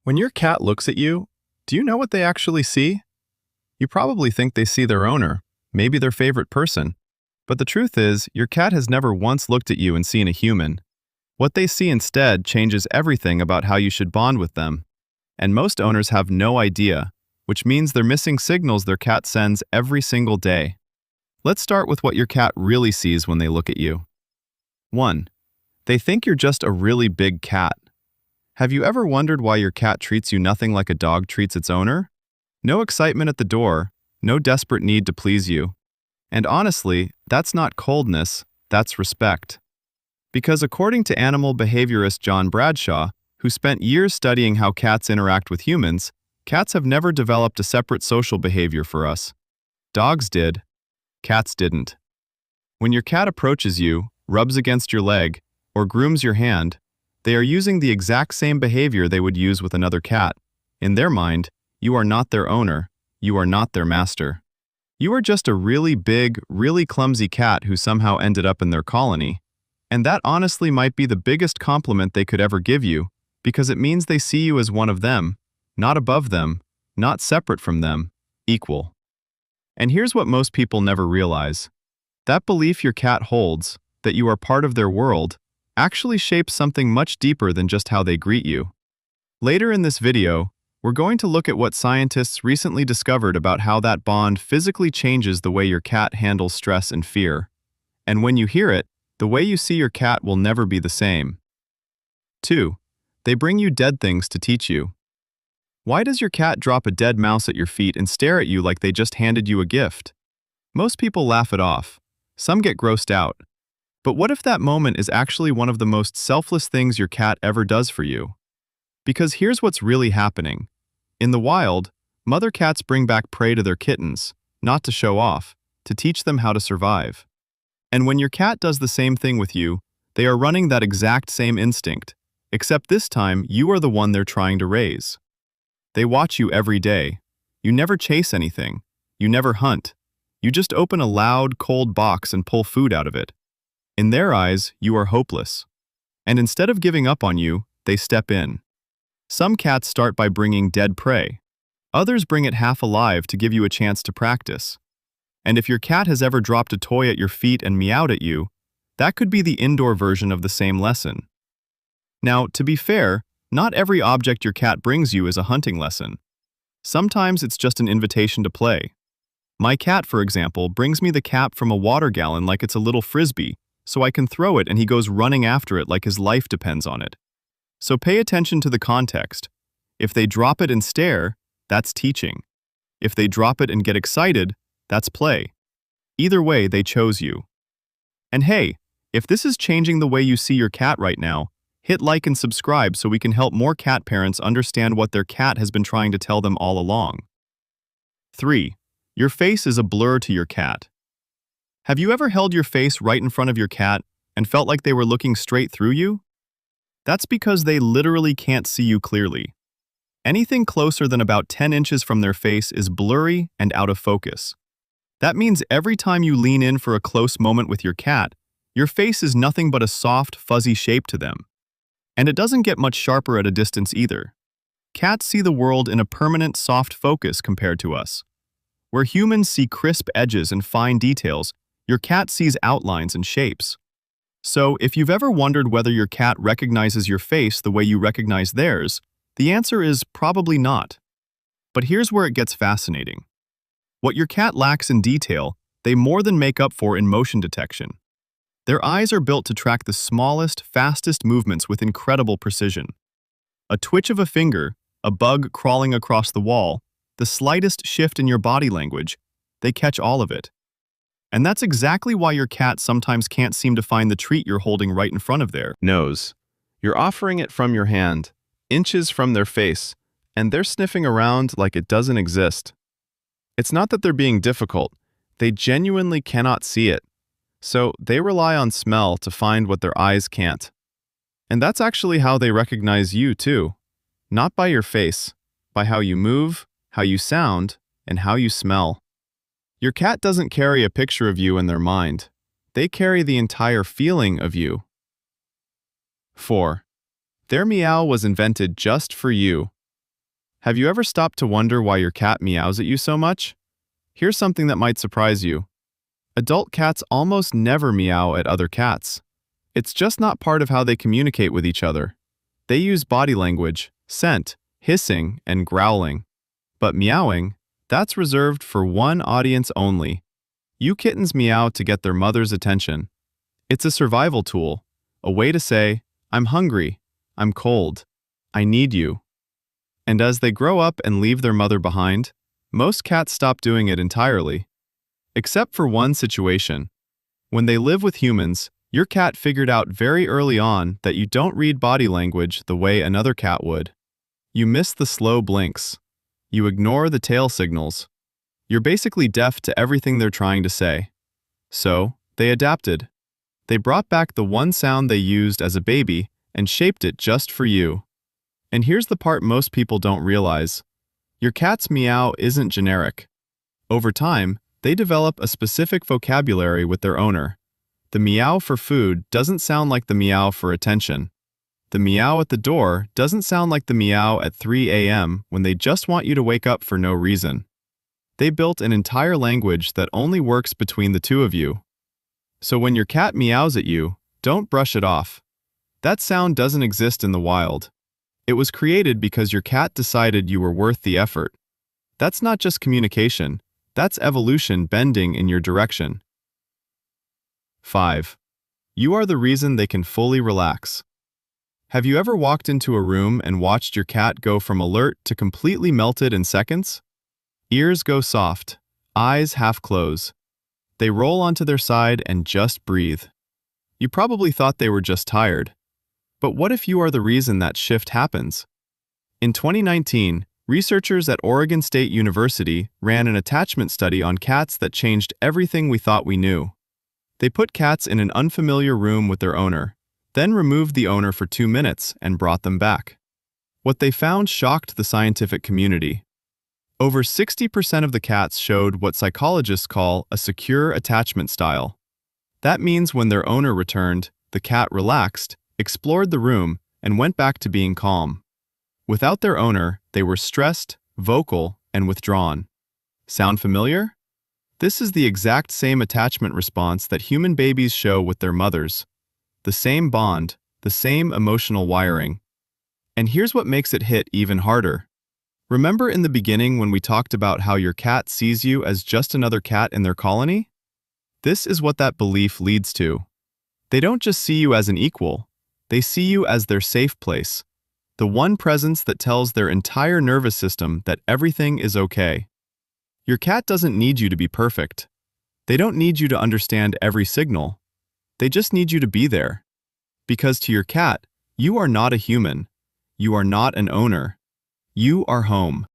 When your cat looks at you, do you know what they actually see? You probably think they see their owner, maybe their favorite person. But the truth is, your cat has never once looked at you and seen a human. What they see instead changes everything about how you should bond with them. And most owners have no idea, which means they're missing signals their cat sends every single day. Let's start with what your cat really sees when they look at you. 1. They think you're just a really big cat. Have you ever wondered why your cat treats you nothing like a dog treats its owner? No excitement at the door, no desperate need to please you. And honestly, that's not coldness, that's respect. Because according to animal behaviorist John Bradshaw, who spent years studying how cats interact with humans, cats have never developed a separate social behavior for us. Dogs did. Cats didn't. When your cat approaches you, rubs against your leg, or grooms your hand, they are using the exact same behavior they would use with another cat. In their mind, you are not their owner, you are not their master. You are just a really big, really clumsy cat who somehow ended up in their colony. And that honestly might be the biggest compliment they could ever give you, because it means they see you as one of them, not above them, not separate from them, equal. And here's what most people never realize. That belief your cat holds, that you are part of their world, actually shapes something much deeper than just how they greet you. Later in this video, we're going to look at what scientists recently discovered about how that bond physically changes the way your cat handles stress and fear. And when you hear it, the way you see your cat will never be the same. 2. They bring you dead things to teach you. Why does your cat drop a dead mouse at your feet and stare at you like they just handed you a gift? Most people laugh it off. Some get grossed out. But what if that moment is actually one of the most selfless things your cat ever does for you? Because here's what's really happening. In the wild, mother cats bring back prey to their kittens, not to show off, to teach them how to survive. And when your cat does the same thing with you, they are running that exact same instinct, except this time you are the one they're trying to raise. They watch you every day. You never chase anything. You never hunt. You just open a loud, cold box and pull food out of it. In their eyes, you are hopeless. And instead of giving up on you, they step in. Some cats start by bringing dead prey. Others bring it half alive to give you a chance to practice. And if your cat has ever dropped a toy at your feet and meowed at you, that could be the indoor version of the same lesson. Now, to be fair, not every object your cat brings you is a hunting lesson. Sometimes it's just an invitation to play. My cat, for example, brings me the cap from a water gallon like it's a little frisbee, so I can throw it and he goes running after it like his life depends on it. So pay attention to the context. If they drop it and stare, that's teaching. If they drop it and get excited, that's play. Either way, they chose you. And hey, if this is changing the way you see your cat right now, hit like and subscribe so we can help more cat parents understand what their cat has been trying to tell them all along. 3. Your face is a blur to your cat. Have you ever held your face right in front of your cat and felt like they were looking straight through you? That's because they literally can't see you clearly. Anything closer than about 10 inches from their face is blurry and out of focus. That means every time you lean in for a close moment with your cat, your face is nothing but a soft, fuzzy shape to them. And it doesn't get much sharper at a distance either. Cats see the world in a permanent, soft focus compared to us. Where humans see crisp edges and fine details, your cat sees outlines and shapes. So, if you've ever wondered whether your cat recognizes your face the way you recognize theirs, the answer is probably not. But here's where it gets fascinating. What your cat lacks in detail, they more than make up for in motion detection. Their eyes are built to track the smallest, fastest movements with incredible precision. A twitch of a finger, a bug crawling across the wall, the slightest shift in your body language, they catch all of it. And that's exactly why your cat sometimes can't seem to find the treat you're holding right in front of their nose. You're offering it from your hand, inches from their face, and they're sniffing around like it doesn't exist. It's not that they're being difficult, they genuinely cannot see it. So they rely on smell to find what their eyes can't. And that's actually how they recognize you too. Not by your face, by how you move, how you sound, and how you smell. Your cat doesn't carry a picture of you in their mind. They carry the entire feeling of you. 4. Their meow was invented just for you. Have you ever stopped to wonder why your cat meows at you so much? Here's something that might surprise you. Adult cats almost never meow at other cats. It's just not part of how they communicate with each other. They use body language, scent, hissing, and growling. But meowing, that's reserved for one audience only. You kittens meow to get their mother's attention. It's a survival tool, a way to say, I'm hungry, I'm cold, I need you. And as they grow up and leave their mother behind, most cats stop doing it entirely. Except for one situation. When they live with humans, your cat figured out very early on that you don't read body language the way another cat would. You miss the slow blinks. You ignore the tail signals. You're basically deaf to everything they're trying to say. So, they adapted. They brought back the one sound they used as a baby and shaped it just for you. And here's the part most people don't realize. Your cat's meow isn't generic. Over time, they develop a specific vocabulary with their owner. The meow for food doesn't sound like the meow for attention. The meow at the door doesn't sound like the meow at 3 a.m. when they just want you to wake up for no reason. They built an entire language that only works between the two of you. So when your cat meows at you, don't brush it off. That sound doesn't exist in the wild. It was created because your cat decided you were worth the effort. That's not just communication, that's evolution bending in your direction. 5. You are the reason they can fully relax. Have you ever walked into a room and watched your cat go from alert to completely melted in seconds? Ears go soft, eyes half close. They roll onto their side and just breathe. You probably thought they were just tired. But what if you are the reason that shift happens? In 2019, researchers at Oregon State University ran an attachment study on cats that changed everything we thought we knew. They put cats in an unfamiliar room with their owner, then removed the owner for 2 minutes and brought them back. What they found shocked the scientific community. Over 60% of the cats showed what psychologists call a secure attachment style. That means when their owner returned, the cat relaxed, explored the room, and went back to being calm. Without their owner, they were stressed, vocal, and withdrawn. Sound familiar? This is the exact same attachment response that human babies show with their mothers. The same bond, the same emotional wiring. And here's what makes it hit even harder. Remember in the beginning when we talked about how your cat sees you as just another cat in their colony? This is what that belief leads to. They don't just see you as an equal, they see you as their safe place, the one presence that tells their entire nervous system that everything is okay. Your cat doesn't need you to be perfect. They don't need you to understand every signal. They just need you to be there. Because to your cat, you are not a human. You are not an owner. You are home.